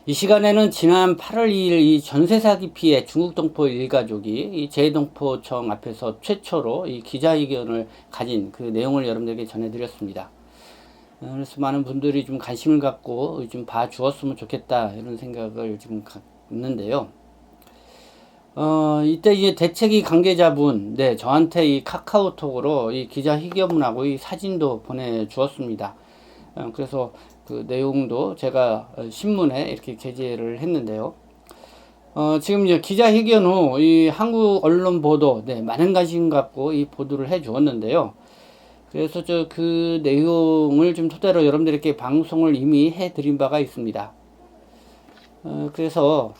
이 시간에는 지난 8월 2일 이 전세 사기 피해 중국 동포 일가족이 이 재동포청 앞에서 최초로 이 기자회견을 가진 그 내용을 여러분들에게 전해드렸습니다. 그래서 많은 분들이 좀 관심을 갖고 좀 봐주었으면 좋겠다 이런 생각을 지금 있는데요. 이때 이제 대책위 관계자분, 네, 저한테 이 카카오톡으로 이 기자회견문하고 이 사진도 보내주었습니다. 그래서 그 내용도 제가 신문에 이렇게 게재를 했는데요. 지금 이제 기자회견 후 이 한국 언론 보도, 네, 많은 관심 갖고 이 보도를 해 주었는데요. 그래서 그 내용을 좀 토대로 여러분들에게 방송을 이미 해 드린 바가 있습니다. 그래서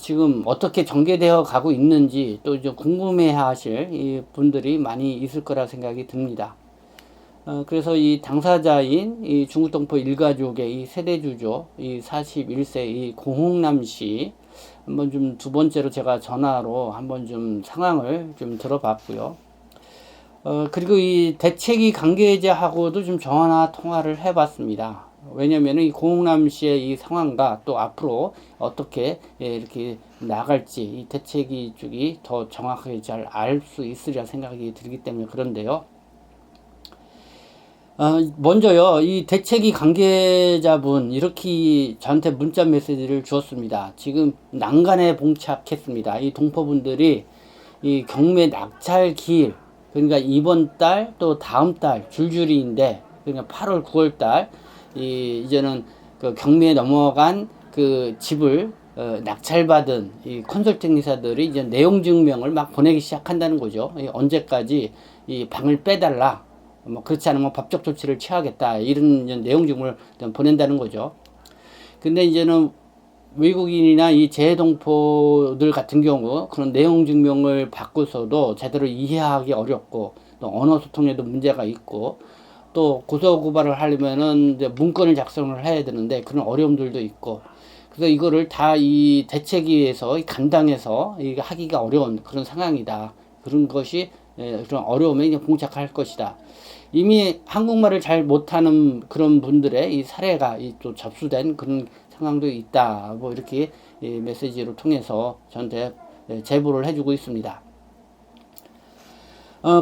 지금 어떻게 전개되어 가고 있는지 또 이제 궁금해 하실 이 분들이 많이 있을 거라 생각이 듭니다. 그래서 이 당사자인 이 중국 동포 일가족의 이 세대주죠, 이 41세 이 고홍남 씨, 한번 좀 두 번째로 제가 전화로 한번 좀 상황을 좀 들어봤고요. 그리고 이 대책위 관계자하고도 좀 전화 통화를 해봤습니다. 왜냐면 이 고홍남 씨의 이 상황과 또 앞으로 어떻게 이렇게 나갈지 이 대책위 쪽이 더 정확하게 잘 알 수 있으리라 생각이 들기 때문에 그런데요. 먼저요, 이 대책위 관계자분, 이렇게 저한테 문자 메시지를 주었습니다. 지금 난간에 봉착했습니다. 이 동포분들이 이 경매 낙찰 기일, 그러니까 이번 달 또 다음 달 줄줄이인데, 그러니까 8월, 9월 달, 이제는 그 경매에 넘어간 그 집을 낙찰받은 이 컨설팅 회사들이 이제 내용 증명을 막 보내기 시작한다는 거죠. 언제까지 이 방을 빼달라. 뭐 그렇지 않으면 법적 조치를 취하겠다 이런 내용 증명을 보낸다는 거죠. 근데 이제는 외국인이나 이 재동포들 같은 경우 그런 내용 증명을 받고서도 제대로 이해하기 어렵고 또 언어 소통에도 문제가 있고 또 고소 고발을 하려면은 이제 문건을 작성을 해야 되는데 그런 어려움들도 있고 그래서 이거를 다 이 대책위에서 감당해서 하기가 어려운 그런 상황이다. 그런 것이 그런 어려움에 봉착할 것이다. 이미 한국말을 잘 못하는 그런 분들의 이 사례가 또 접수된 그런 상황도 있다. 뭐 이렇게 메시지로 통해서 저한테 제보를 해주고 있습니다.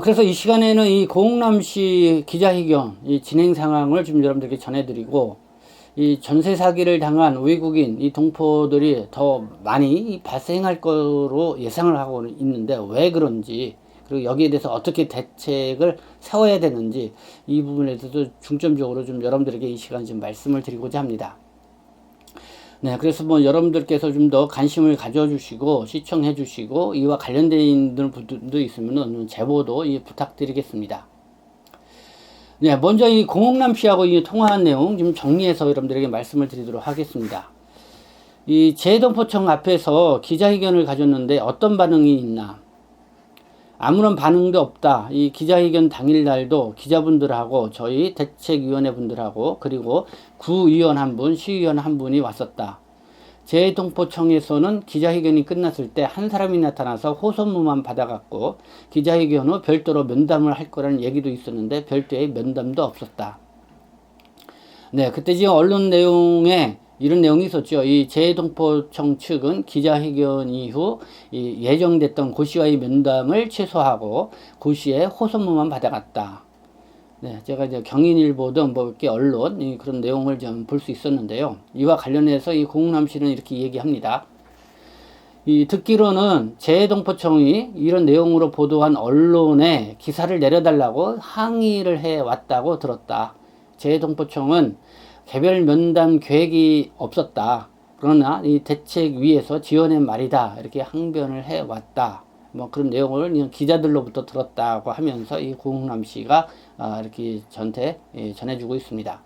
그래서 이 시간에는 이 고홍남 씨 기자회견 이 진행 상황을 좀 여러분들께 전해드리고 이 전세 사기를 당한 외국인 이 동포들이 더 많이 발생할 거로 예상을 하고 있는데 왜 그런지 그리고 여기에 대해서 어떻게 대책을 세워야 되는지 이 부분에 대해서도 중점적으로 좀 여러분들에게 이 시간 좀 말씀을 드리고자 합니다. 네, 그래서 뭐 여러분들께서 좀 더 관심을 가져주시고 시청해 주시고 이와 관련된 있는 분들도 있으면 제보도 부탁드리겠습니다. 네, 먼저 이 공홍남 씨하고 이 통화한 내용 좀 정리해서 여러분들에게 말씀을 드리도록 하겠습니다. 이 재동포청 앞에서 기자회견을 가졌는데 어떤 반응이 있나? 아무런 반응도 없다. 이 기자회견 당일날도 기자분들하고 저희 대책위원회 분들하고 그리고 구의원 한 분, 시의원 한 분이 왔었다. 재동포청에서는 기자회견이 끝났을 때 한 사람이 나타나서 호소문만 받아갔고 기자회견 후 별도로 면담을 할 거라는 얘기도 있었는데 별도의 면담도 없었다. 네, 그때 지금 언론 내용에 이런 내용이 있었죠. 이 재동포청 측은 기자회견 이후 예정됐던 고 씨와의 면담을 취소하고 고 씨의 호소문만 받아갔다. 네, 제가 이제 경인일보 등 뭐 이렇게 언론 그런 내용을 좀 볼 수 있었는데요. 이와 관련해서 이 공남 씨는 이렇게 얘기합니다. 듣기로는 재동포청이 이런 내용으로 보도한 언론에 기사를 내려달라고 항의를 해 왔다고 들었다. 재동포청은 개별 면담 계획이 없었다. 그러나 이 대책위에서 지어낸 말이다. 이렇게 항변을 해 왔다. 뭐 그런 내용을 기자들로부터 들었다고 하면서 이 고홍남 씨가 이렇게 저한테 전해주고 있습니다.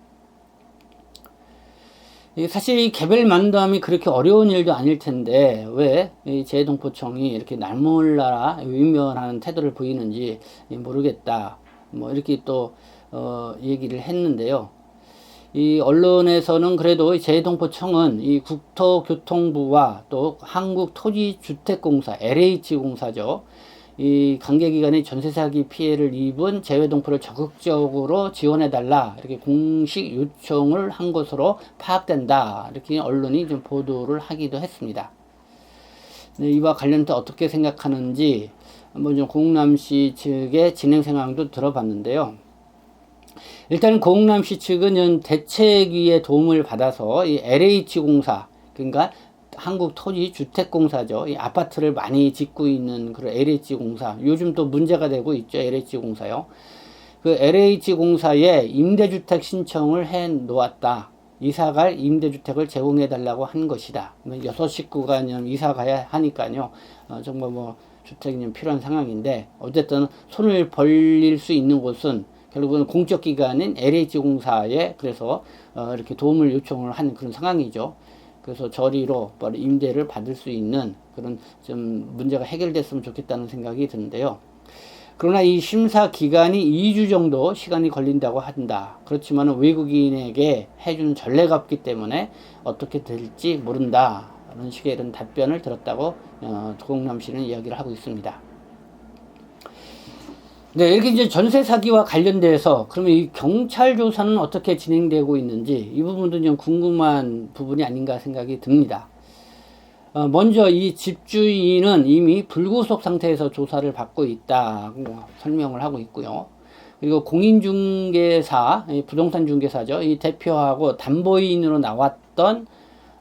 사실 이 개별 면담이 그렇게 어려운 일도 아닐 텐데 왜 이 재동포청이 이렇게 날몰라라 외면하는 태도를 보이는지 모르겠다. 뭐 이렇게 또 얘기를 했는데요. 이 언론에서는 그래도 재동포청은 이 국토교통부와 또 한국토지주택공사 LH공사죠. 이 관계기관의 전세 사기 피해를 입은 재외동포를 적극적으로 지원해달라 이렇게 공식 요청을 한 것으로 파악된다. 이렇게 언론이 좀 보도를 하기도 했습니다. 네, 이와 관련해서 어떻게 생각하는지 한번 좀 공남시 측의 진행 상황도 들어봤는데요. 일단 공남시 측은 대책위의 도움을 받아서 이 LH공사, 그러니까 한국토지주택공사죠. 이 아파트를 많이 짓고 있는 그런 LH공사. 요즘 또 문제가 되고 있죠. LH공사요. 그 LH공사에 임대주택 신청을 해 놓았다. 이사갈 임대주택을 제공해 달라고 한 것이다. 6식구가 이사 가야 하니까요. 정말 뭐 주택이 필요한 상황인데, 어쨌든 손을 벌릴 수 있는 곳은 결국은 공적기관인 LH공사에 그래서 이렇게 도움을 요청을 한 그런 상황이죠. 그래서 저리로 임대를 받을 수 있는 그런 좀 문제가 해결됐으면 좋겠다는 생각이 드는데요. 그러나 이 심사 기간이 2주 정도 시간이 걸린다고 한다. 그렇지만 외국인에게 해주는 전례가 없기 때문에 어떻게 될지 모른다. 이런 식의 이런 답변을 들었다고 도공남시는 이야기를 하고 있습니다. 네, 이렇게 이제 전세 사기와 관련돼서 그러면 이 경찰 조사는 어떻게 진행되고 있는지 이 부분도 좀 궁금한 부분이 아닌가 생각이 듭니다. 먼저 이 집주인은 이미 불구속 상태에서 조사를 받고 있다고 설명을 하고 있고요. 그리고 공인중개사, 부동산 중개사죠. 이 대표하고 담보인으로 나왔던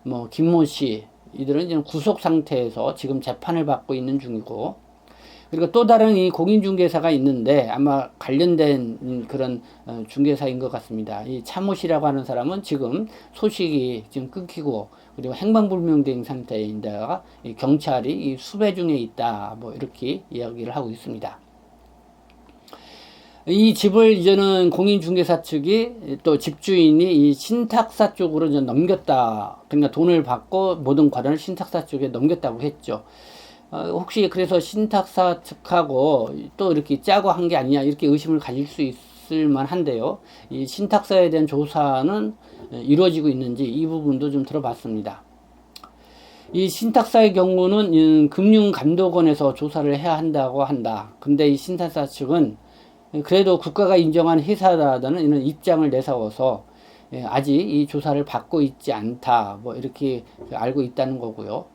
뭐 김모 씨 이들은 지금 구속 상태에서 지금 재판을 받고 있는 중이고, 그리고 또 다른 이 공인중개사가 있는데 아마 관련된 그런 중개사인 것 같습니다. 이 차모 씨라고 하는 사람은 지금 소식이 지금 끊기고 그리고 행방불명된 상태인데다가 경찰이 이 수배 중에 있다. 뭐 이렇게 이야기를 하고 있습니다. 이 집을 이제는 공인중개사 측이 또 집주인이 이 신탁사 쪽으로 이제 넘겼다. 그러니까 돈을 받고 모든 과정을 신탁사 쪽에 넘겼다고 했죠. 혹시 그래서 신탁사 측하고 또 이렇게 짜고 한 게 아니냐 이렇게 의심을 가질 수 있을 만한데요. 이 신탁사에 대한 조사는 이루어지고 있는지 이 부분도 좀 들어봤습니다. 이 신탁사의 경우는 금융감독원에서 조사를 해야 한다고 한다. 근데 이 신탁사 측은 그래도 국가가 인정한 회사라는 이런 입장을 내세워서 아직 이 조사를 받고 있지 않다. 뭐 이렇게 알고 있다는 거고요.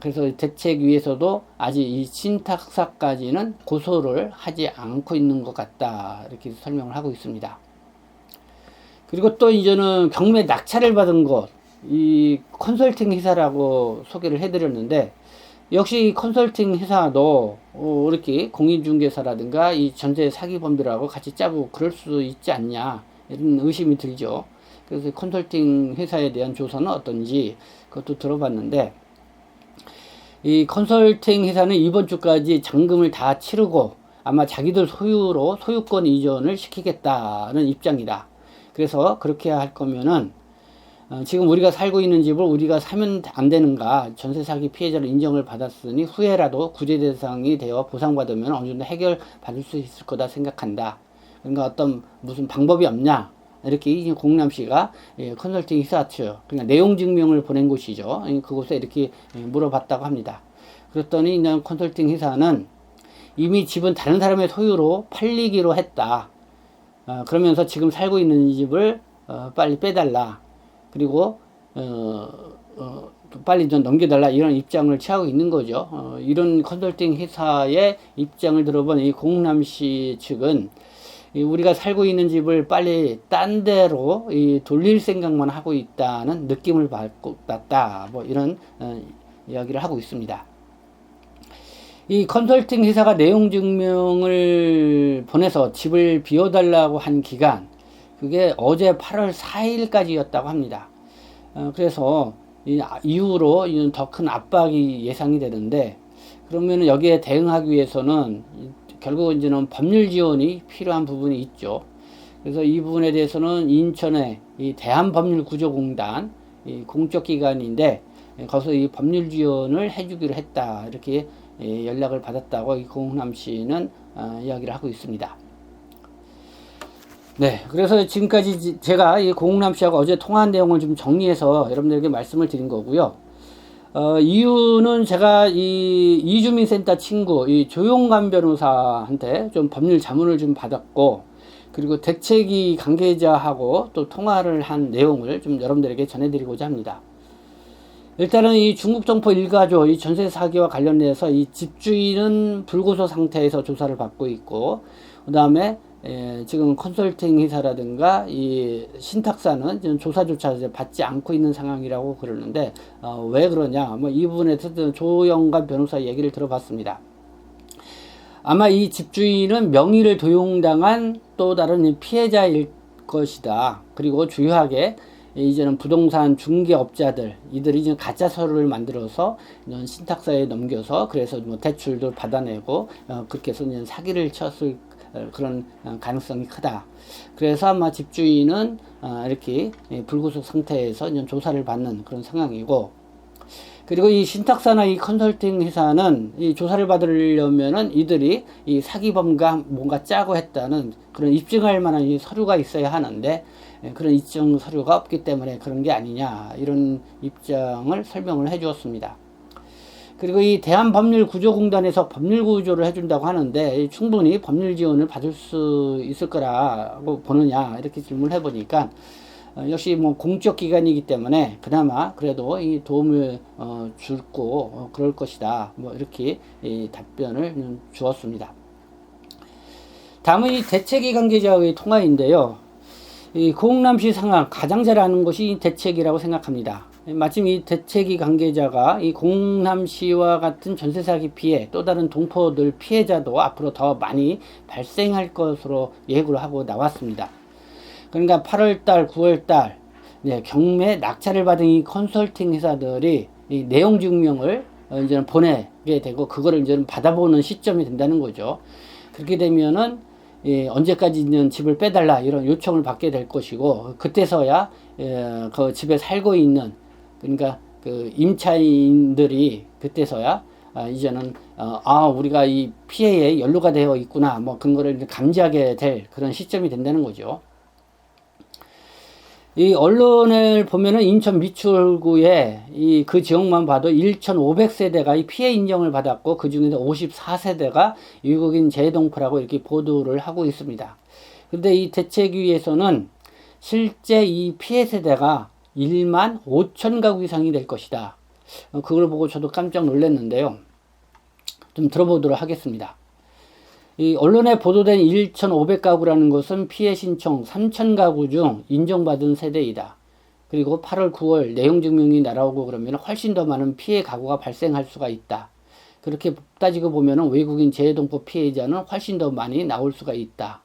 그래서 대책위에서도 아직 이 신탁사까지는 고소를 하지 않고 있는 것 같다. 이렇게 설명을 하고 있습니다. 그리고 또 이제는 경매 낙찰을 받은 것, 이 컨설팅 회사라고 소개를 해드렸는데, 역시 컨설팅 회사도 이렇게 공인중개사라든가 이 전세 사기범들하고 같이 짜고 그럴 수 있지 않냐 이런 의심이 들죠. 그래서 컨설팅 회사에 대한 조사는 어떤지 그것도 들어봤는데, 이 컨설팅 회사는 이번 주까지 잔금을 다 치르고 아마 자기들 소유로 소유권 이전을 시키겠다는 입장이다. 그래서 그렇게 할 거면은 지금 우리가 살고 있는 집을 우리가 사면 안 되는가, 전세 사기 피해자로 인정을 받았으니 후에라도 구제 대상이 되어 보상받으면 어느 정도 해결 받을 수 있을 거다 생각한다. 그러니까 어떤 무슨 방법이 없냐, 이렇게 공남시가 컨설팅 회사 측, 그러니까 내용 증명을 보낸 곳이죠. 그곳에 이렇게 물어봤다고 합니다. 그랬더니 이제 컨설팅 회사는 이미 집은 다른 사람의 소유로 팔리기로 했다. 그러면서 지금 살고 있는 집을 빨리 빼달라. 그리고 빨리 좀 넘겨달라, 이런 입장을 취하고 있는 거죠. 이런 컨설팅 회사의 입장을 들어본 이 공남시 측은 우리가 살고 있는 집을 빨리 딴 데로 돌릴 생각만 하고 있다는 느낌을 받았다. 뭐 이런 이야기를 하고 있습니다. 이 컨설팅 회사가 내용 증명을 보내서 집을 비워달라고 한 기간, 그게 어제 8월 4일까지였다고 합니다. 그래서 이후로 더 큰 압박이 예상이 되는데, 그러면 여기에 대응하기 위해서는 결국 이제는 법률 지원이 필요한 부분이 있죠. 그래서 이 부분에 대해서는 인천의 이 대한법률구조공단, 이 공적기관인데 거기서 이 법률 지원을 해주기로 했다. 이렇게 연락을 받았다고 이 공남시는 이야기를 하고 있습니다. 네, 그래서 지금까지 제가 이 공남시하고 어제 통화한 내용을 좀 정리해서 여러분들에게 말씀을 드린 거고요. 이유는 제가 이 이주민센터 친구, 이 조용관 변호사한테 좀 법률 자문을 좀 받았고, 그리고 대책위 관계자하고 또 통화를 한 내용을 좀 여러분들에게 전해드리고자 합니다. 일단은 이 중국 동포 일가족 이 전세 사기와 관련해서 이 집주인은 불구속 상태에서 조사를 받고 있고, 그 다음에 지금 컨설팅 회사라든가 이 신탁사는 지금 조사조차 받지 않고 있는 상황이라고 그러는데, 왜 그러냐, 뭐 이 부분에 대해서 조영관 변호사 얘기를 들어봤습니다. 아마 이 집주인은 명의를 도용당한 또 다른 피해자일 것이다. 그리고 주요하게 이제는 부동산 중개업자들, 이들이 지금 가짜 서류를 만들어서 신탁사에 넘겨서 그래서 뭐 대출도 받아내고 그렇게 해서 사기를 쳤을 그런 가능성이 크다. 그래서 아마 집주인은 이렇게 불구속 상태에서 조사를 받는 그런 상황이고, 그리고 이 신탁사나 이 컨설팅 회사는 이 조사를 받으려면은 이들이 이 사기범과 뭔가 짜고 했다는 그런 입증할 만한 이 서류가 있어야 하는데, 그런 입증 서류가 없기 때문에 그런 게 아니냐, 이런 입장을 설명을 해 주었습니다. 그리고 이 대한법률구조공단에서 법률구조를 해준다고 하는데 충분히 법률 지원을 받을 수 있을 거라고 보느냐, 이렇게 질문을 해보니까 역시 뭐 공적 기관이기 때문에 그나마 그래도 이 도움을 줄고 그럴 것이다, 뭐 이렇게 답변을 주었습니다. 다음은 이 대책위 관계자의 통화인데요. 이 고흥남시 상황 가장 잘 아는 것이 대책이라고 생각합니다. 마침 이 대책위 관계자가 이 고흥남시와 같은 전세 사기 피해, 또 다른 동포들 피해자도 앞으로 더 많이 발생할 것으로 예고를 하고 나왔습니다. 그러니까 8월달, 9월달 경매 낙찰을 받은 이 컨설팅 회사들이 이 내용 증명을 이제 보내게 되고 그거를 이제 받아보는 시점이 된다는 거죠. 그렇게 되면은 언제까지 있는 집을 빼달라 이런 요청을 받게 될 것이고, 그때서야 그 집에 살고 있는, 그러니까 그 임차인들이 그때서야 이제는 우리가 이 피해에 연루가 되어 있구나, 뭐 그런 거를 감지하게 될 그런 시점이 된다는 거죠. 이 언론을 보면은 인천 미추홀구에 이 그 지역만 봐도 1,500세대가 이 피해 인정을 받았고, 그 중에서 54세대가 외국인 재동포라고 이렇게 보도를 하고 있습니다. 근데 이 대책위에서는 실제 이 피해 세대가 1만 5천 가구 이상이 될 것이다. 그걸 보고 저도 깜짝 놀랐는데요. 좀 들어보도록 하겠습니다. 이 언론에 보도된 1,500가구라는 것은 피해 신청 3,000가구 중 인정받은 세대이다. 그리고 8월, 9월 내용 증명이 날아오고 그러면 훨씬 더 많은 피해 가구가 발생할 수가 있다. 그렇게 따지고 보면 외국인 재동포 피해자는 훨씬 더 많이 나올 수가 있다.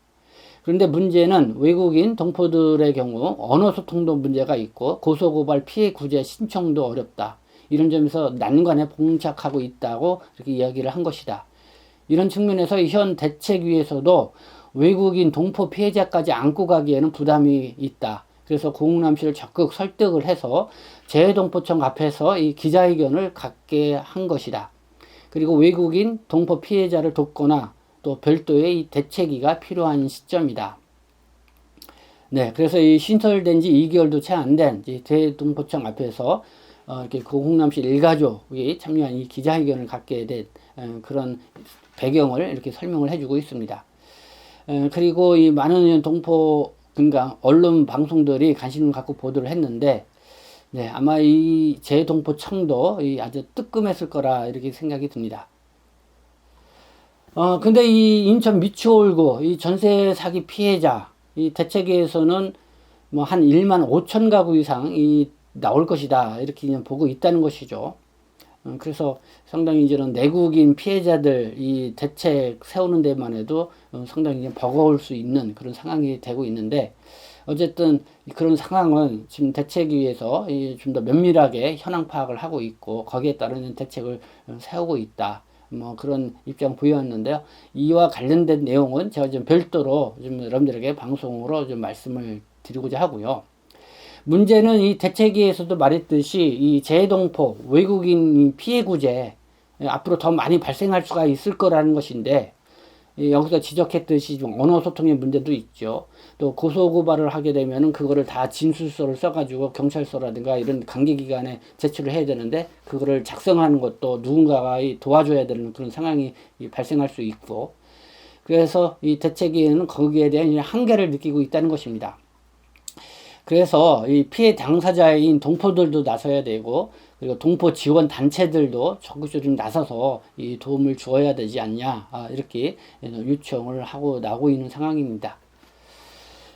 그런데 문제는 외국인 동포들의 경우 언어 소통도 문제가 있고 고소고발 피해 구제 신청도 어렵다. 이런 점에서 난관에 봉착하고 있다고 이렇게 이야기를 한 것이다. 이런 측면에서 현 대책위에서도 외국인 동포 피해자까지 안고 가기에는 부담이 있다. 그래서 고흥남시를 적극 설득을 해서 재동포청 앞에서 이 기자회견을 갖게 한 것이다. 그리고 외국인 동포 피해자를 돕거나 또 별도의 이 대책위가 필요한 시점이다. 네, 그래서 이 신설된 지 2개월도 채 안 된 재동포청 앞에서 이렇게 고흥남시 일가족이 참여한 이 기자회견을 갖게 된 그런 배경을 이렇게 설명을 해주고 있습니다. 그리고 이 많은 동포, 그러니까 언론 방송들이 관심을 갖고 보도를 했는데, 네, 아마 이 재동포청도 아주 뜨끔했을 거라 이렇게 생각이 듭니다. 근데 이 인천 미추홀구 이 전세 사기 피해자 이 대책위에서는 뭐 한 1만 5천 가구 이상이 나올 것이다, 이렇게 그냥 보고 있다는 것이죠. 그래서 상당히 이제는 내국인 피해자들 이 대책 세우는 데만 해도 상당히 버거울 수 있는 그런 상황이 되고 있는데, 어쨌든 그런 상황은 지금 대책위에서 좀 더 면밀하게 현황 파악을 하고 있고 거기에 따르는 대책을 세우고 있다, 뭐 그런 입장 보였는데요. 이와 관련된 내용은 제가 좀 별도로 좀 여러분들에게 방송으로 좀 말씀을 드리고자 하고요. 문제는 이 대책위에서도 말했듯이 이 재동포 외국인 피해 구제 앞으로 더 많이 발생할 수가 있을 거라는 것인데, 여기서 지적했듯이 좀 언어 소통의 문제도 있죠. 또 고소고발을 하게 되면은 그거를 다 진술서를 써가지고 경찰서라든가 이런 관계기관에 제출을 해야 되는데 그거를 작성하는 것도 누군가가 도와줘야 되는 그런 상황이 발생할 수 있고, 그래서 이 대책위에는 거기에 대한 한계를 느끼고 있다는 것입니다. 그래서 이 피해 당사자인 동포들도 나서야 되고, 그리고 동포 지원 단체들도 적극적으로 좀 나서서 이 도움을 주어야 되지 않냐, 이렇게 요청을 하고 나오고 있는 상황입니다.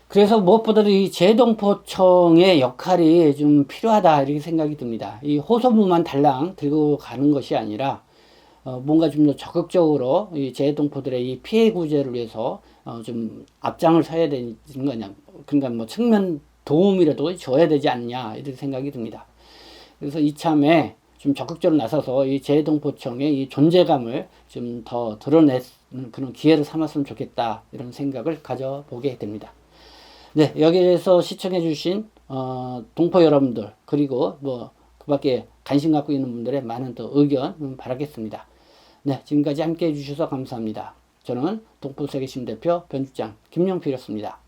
그래서 무엇보다도 이 재동포청의 역할이 좀 필요하다, 이렇게 생각이 듭니다. 이 호소문만 달랑 들고 가는 것이 아니라 뭔가 좀 더 적극적으로 이 재동포들의 이 피해 구제를 위해서 좀 앞장을 서야 되는 거냐, 그러니까 뭐 측면 도움이라도 줘야 되지 않냐, 이렇게 생각이 듭니다. 그래서 이참에 좀 적극적으로 나서서 이 재동포청의 이 존재감을 좀 더 드러내는 그런 기회를 삼았으면 좋겠다, 이런 생각을 가져보게 됩니다. 네, 여기에서 시청해주신 동포 여러분들, 그리고 뭐 그밖에 관심 갖고 있는 분들의 많은 또 의견 바라겠습니다. 네, 지금까지 함께 해주셔서 감사합니다. 저는 동포세계심 대표 변주장 김용필이었습니다.